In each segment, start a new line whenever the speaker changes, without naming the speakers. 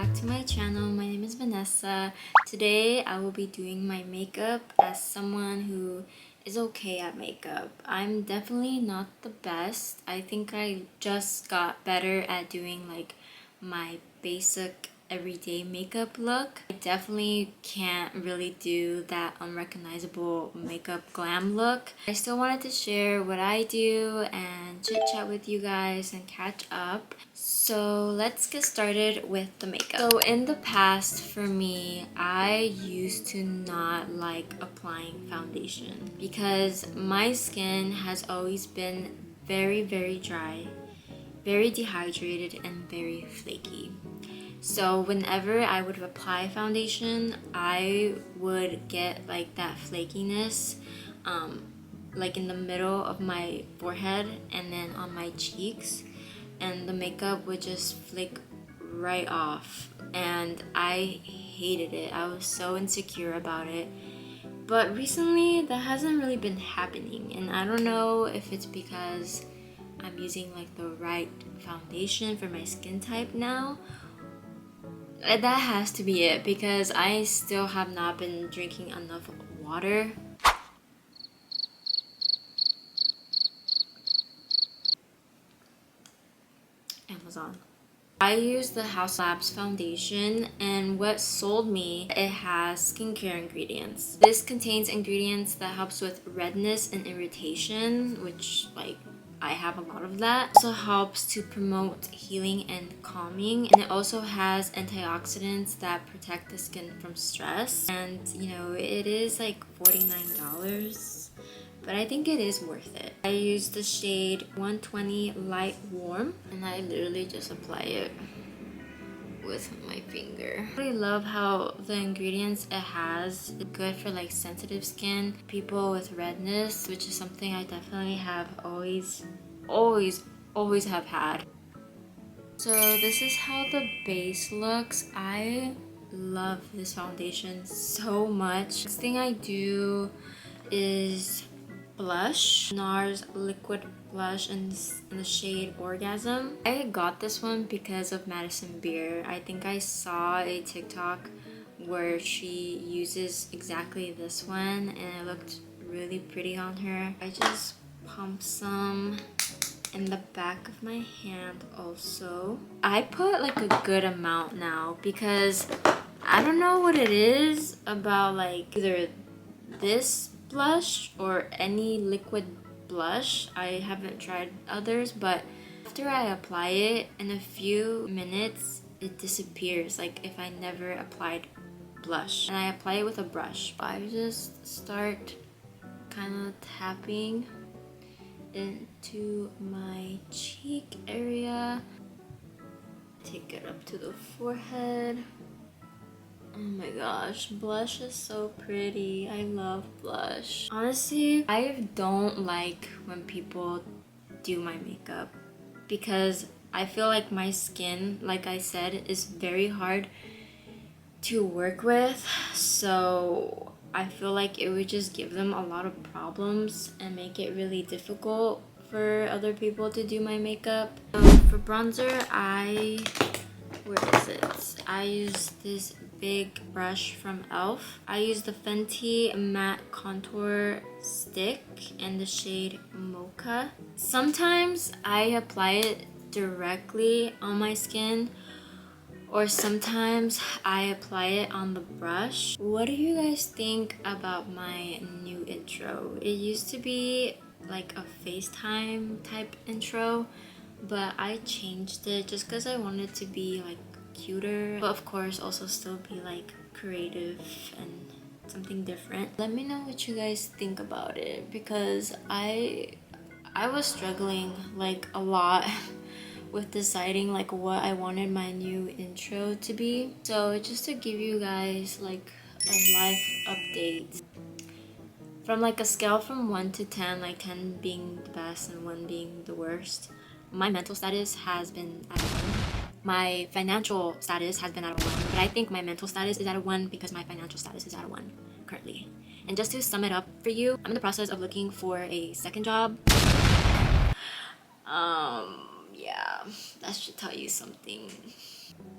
back to my channel. My name is Vanessa. Today I will be doing my makeup as someone who is okay at makeup. I'm definitely not the best. I think I just got better at doing like my basic everyday makeup look. I definitely can't really do that unrecognizable makeup glam look. I still wanted to share what I do and chit chat with you guys and catch up. So let's get started with the makeup. So in the past for me, I used to not like applying foundation because my skin has always been very dry, very dehydrated, and very flaky. So whenever I would apply foundation, I would get like that flakiness like in the middle of my forehead and then on my cheeks, and the makeup would just flick right off, and I hated it. I was so insecure about it. But recently that hasn't really been happening, and I don't know if it's because I'm using like the right foundation for my skin type now. That has to be it, because I still have not been drinking enough water. Amazon. I use the Haus Labs foundation, and what sold me, it has skincare ingredients. This contains ingredients that helps with redness and irritation, which like I have a lot of that. It also helps to promote healing and calming, and it also has antioxidants that protect the skin from stress. And you know, it is like $49, but I think it is worth it. I use the shade 120 Light Warm, and I literally just apply it with my finger. I really love how the ingredients it has is good for like sensitive skin, people with redness, which is something I definitely have always have had. So this is how the base looks. I love this foundation so much. Next thing I do is blush. NARS liquid blush in the shade Orgasm. I got this one because of Madison Beer. I think I saw a TikTok where she uses exactly this one, and it looked really pretty on her. I just pump some in the back of my hand also. I put like a good amount now because I don't know what it is about like either this blush or any liquid blush. I haven't tried others, but after I apply it, in a few minutes it disappears, like if I never applied blush. And I apply it with a brush. I just start kind of tapping into my cheek area, take it up to the forehead. Oh my gosh, blush is so pretty. I love blush. Honestly, I don't like when people do my makeup because I feel like my skin, like I said, is very hard to work with. So I feel like it would just give them a lot of problems and make it really difficult for other people to do my makeup. For bronzer, where is it? I use this big brush from e.l.f. I use the Fenty Matte Contour Stick in the shade Mocha. Sometimes I apply it directly on my skin, or sometimes I apply it on the brush. What do you guys think about my new intro? It used to be like a FaceTime type intro, but I changed it just because I wanted to be like cuter, but of course also still be like creative and something different. Let me know what you guys think about it, because I was struggling like a lot with deciding like what I wanted my new intro to be. So just to give you guys like a life update, from like a scale from 1 to 10, like 10 being the best and 1 being the worst, my mental status has been at a 1. My financial status has been at a 1, but I think my mental status is at a 1 because my financial status is at a 1 currently. And just to sum it up for you, I'm in the process of looking for a second job. Yeah, that should tell you something.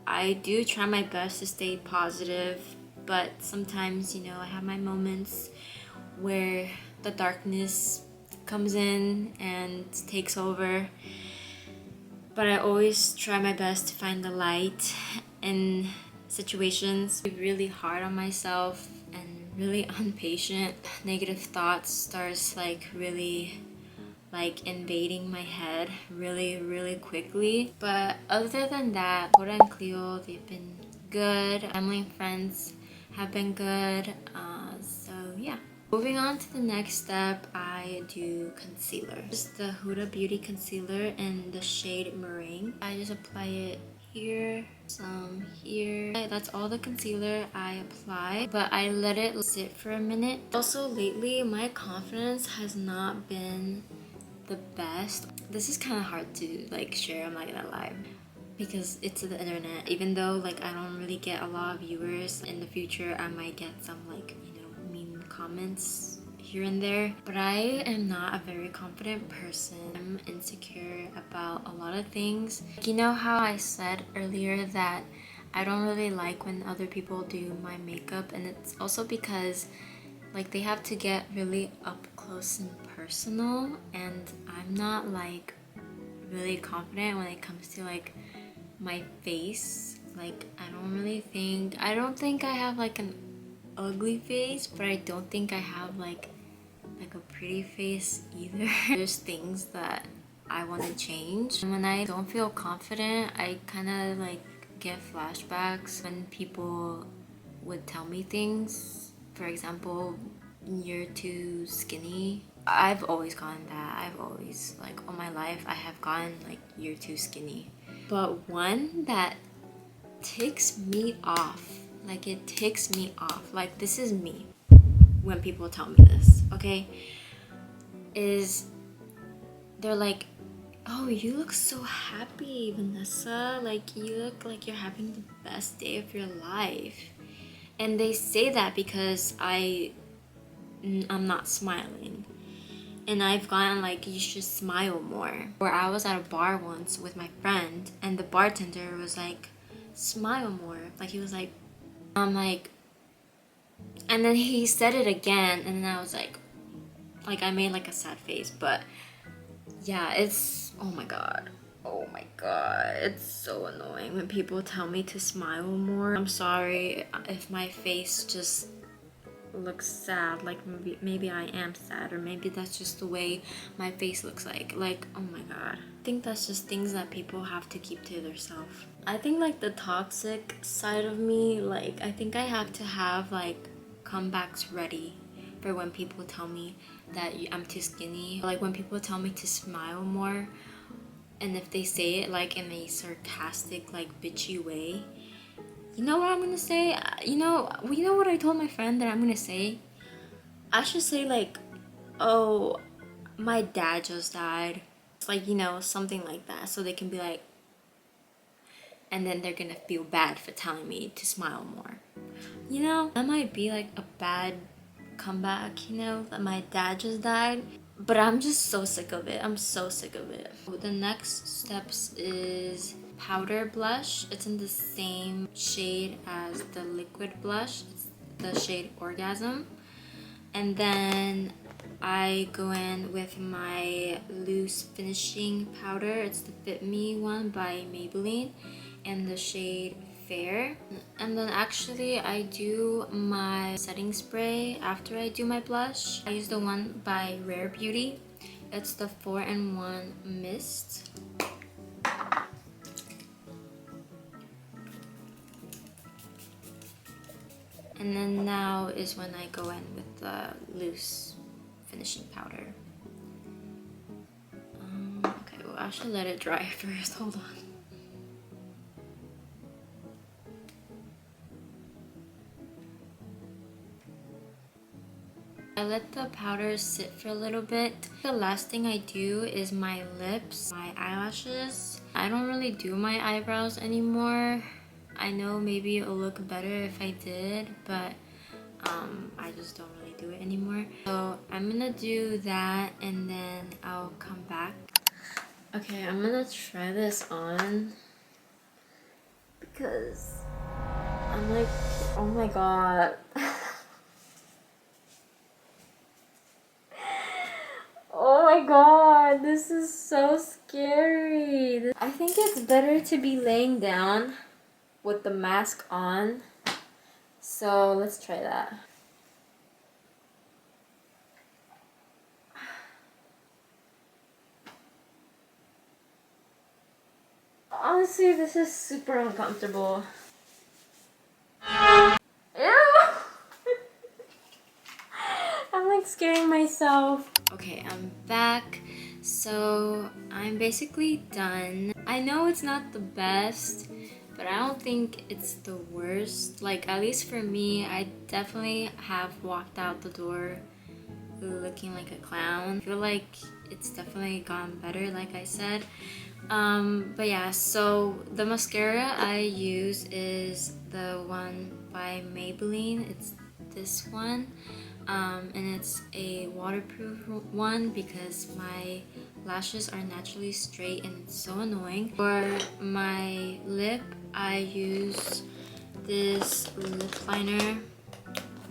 I do try my best to stay positive, but sometimes, you know, I have my moments where the darkness comes in and takes over. But I always try my best to find the light in situations. I'm really hard on myself and really impatient. Negative thoughts starts like really like invading my head really quickly. But other than that, Cora and Cleo, they've been good. Family and friends have been good. So yeah. Moving on to the next step, I do concealer. Just the Huda Beauty concealer in the shade Meringue. I just apply it here, some here. That's all the concealer I apply, but I let it sit for a minute. Also lately, my confidence has not been the best. This is kind of hard to like share, I'm not gonna lie, because it's the internet. Even though like I don't really get a lot of viewers, in the future I might get some like, you know, mean comments here and there, but I am not a very confident person. I'm insecure about a lot of things. You know how I said earlier that I don't really like when other people do my makeup, and it's also because like they have to get really up close and personal, and I'm not like really confident when it comes to like my face. Like I don't think I have like an ugly face, but I don't think I have like a pretty face either. There's things that I want to change, and when I don't feel confident, I kind of like get flashbacks when people would tell me things. For example, you're too skinny. I've always gotten that. I've always, like, all my life, I have gotten, like, you're too skinny. But one that ticks me off, like, it ticks me off, like, this is me when people tell me this, okay? Is they're like, oh, you look so happy, Vanessa. Like, you look like you're having the best day of your life. And they say that because I'm not smiling. And I've gotten like, you should smile more. Or I was at a bar once with my friend, and the bartender was like, smile more. Like, he was like, I'm like, and then he said it again, and then I was like I made like a sad face. But yeah, it's, oh my god. Oh my god, it's so annoying when people tell me to smile more. I'm sorry if my face just looks sad, like maybe I am sad, or maybe that's just the way my face looks like, oh my god. I think that's just things that people have to keep to themselves. I think like the toxic side of me, like I think I have to have like comebacks ready for when people tell me that I'm too skinny. Like when people tell me to smile more, and if they say it like in a sarcastic, like bitchy way, you know what I'm gonna say? You know what I told my friend that I'm gonna say? I should say like, oh, my dad just died. It's like, you know, something like that. So they can be like, and then they're gonna feel bad for telling me to smile more. You know, that might be like a bad comeback, you know, that my dad just died. But I'm just so sick of it. I'm so sick of it. The next steps is powder blush. It's in the same shade as the liquid blush. It's the shade Orgasm. And then I go in with my loose finishing powder. It's the Fit Me one by Maybelline in the shade Fair. And then actually I do my setting spray after I do my blush. I use the one by Rare Beauty. It's the 4-in-1 mist. And then now is when I go in with the loose finishing powder. Okay, well I should let it dry first, hold on. I let the powder sit for a little bit. The last thing I do is my lips, my eyelashes. I don't really do my eyebrows anymore. I know maybe it'll look better if I did, but I just don't really do it anymore. So I'm gonna do that and then I'll come back. Okay, I'm gonna try this on because I'm like, oh my god. Oh my god, this is so scary. I think it's better to be laying down with the mask on. So let's try that. Honestly, this is super uncomfortable. Ew! I'm like scaring myself. Okay, I'm back. So I'm basically done. I know it's not the best, but I don't think it's the worst. Like, at least for me, I definitely have walked out the door looking like a clown. I feel like it's definitely gone better, like I said. But yeah, so the mascara I use is the one by Maybelline. It's this one. And it's a waterproof one because my lashes are naturally straight and it's so annoying. For my lip, I use this lip liner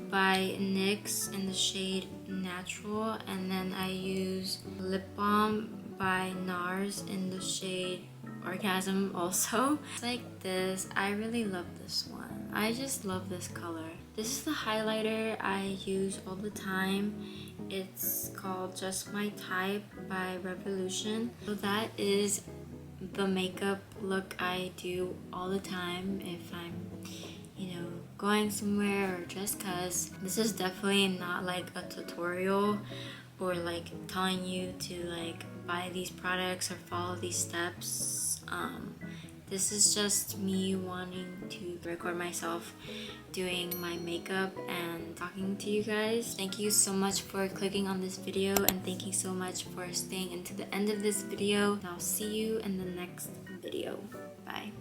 by NYX in the shade Natural, and then I use lip balm by NARS in the shade Orgasm also. It's like this. I really love this one. I just love this color. This is the highlighter I use all the time. It's called Just My Type by Revolution. So that is the makeup look I do all the time if I'm, you know, going somewhere or just cause. This is definitely not like a tutorial or like telling you to like buy these products or follow these steps. This is just me wanting to record myself doing my makeup and talking to you guys. Thank you so much for clicking on this video, and thank you so much for staying into the end of this video. I'll see you in the next video. Bye.